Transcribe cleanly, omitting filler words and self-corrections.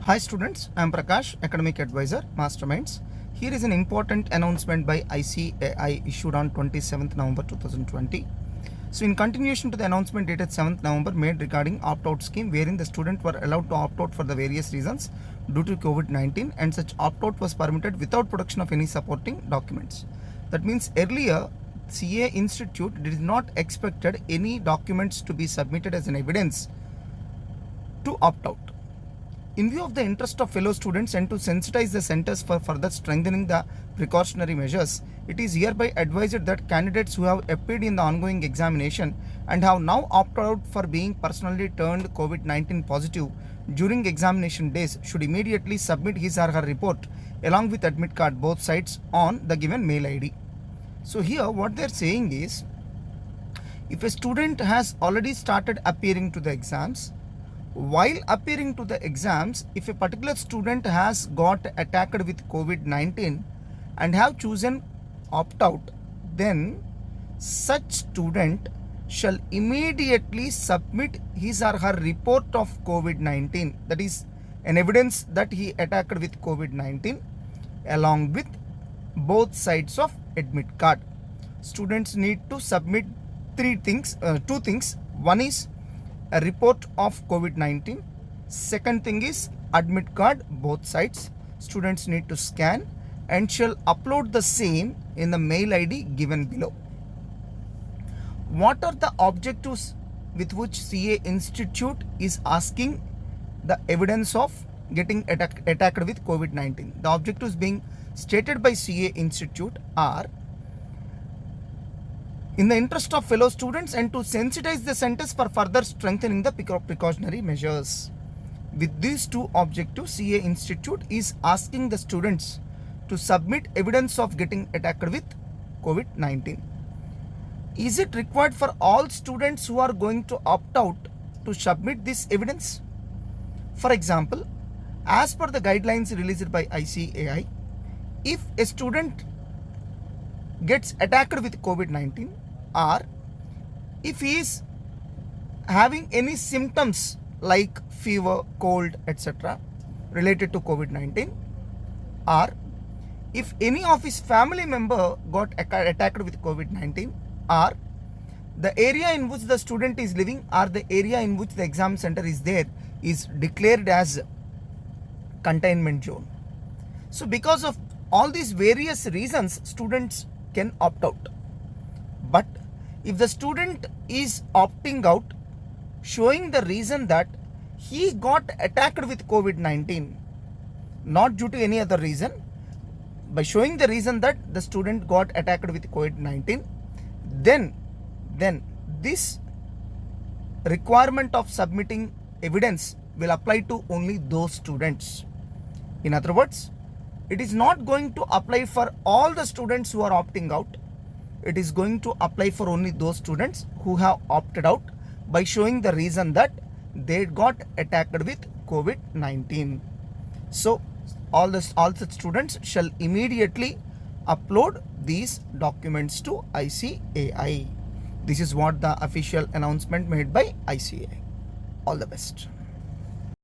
Hi students, I am Prakash, Academic Advisor, Masterminds. Here is an important announcement by ICAI issued on 27th November 2020. So in continuation to the announcement dated 7th November made regarding opt-out scheme wherein the student were allowed to opt out for the various reasons due to COVID-19 and such opt-out was permitted without production of any supporting documents. That means earlier CA Institute did not expected any documents to be submitted as an evidence to opt out. In view of the interest of fellow students and to sensitize the centers for further strengthening the precautionary measures, it is hereby advised that candidates who have appeared in the ongoing examination and have now opted out for being personally turned COVID-19 positive during examination days should immediately submit his or her report along with admit card both sides on the given mail ID. So here what they are saying is, if a student has already started appearing to the exams, while appearing to the exams, if a particular student has got attacked with COVID-19 and have chosen opt-out, then such student shall immediately submit his or her report of COVID-19, that is an evidence that he attacked with COVID-19, along with both sides of admit card. Students need to submit two things. One is a report of COVID-19. Second thing is admit card both sides. Students need to scan and shall upload the same in the mail ID given below. What are the objectives with which CA Institute is asking the evidence of getting attacked with COVID-19? The objectives being stated by CA Institute are, in the interest of fellow students and to sensitize the centers for further strengthening the precautionary measures. With these two objectives, CA Institute is asking the students to submit evidence of getting attacked with COVID-19. Is it required for all students who are going to opt out to submit this evidence? For example, as per the guidelines released by ICAI, if a student gets attacked with COVID-19, or if he is having any symptoms like fever, cold, etc. related to COVID-19, or if any of his family member got attacked with COVID-19, or the area in which the student is living or the area in which the exam center is there is declared as containment zone. So because of all these various reasons, students can opt out. But if the student is opting out showing the reason that he got attacked with COVID-19, not due to any other reason, by showing the reason that the student got attacked with COVID-19, then this requirement of submitting evidence will apply to only those students. In other words, it is not going to apply for all the students who are opting out. It is going to apply for only those students who have opted out by showing the reason that they got attacked with COVID-19. So all such students shall immediately upload these documents to ICAI. This is what the official announcement made by ICAI. All the best.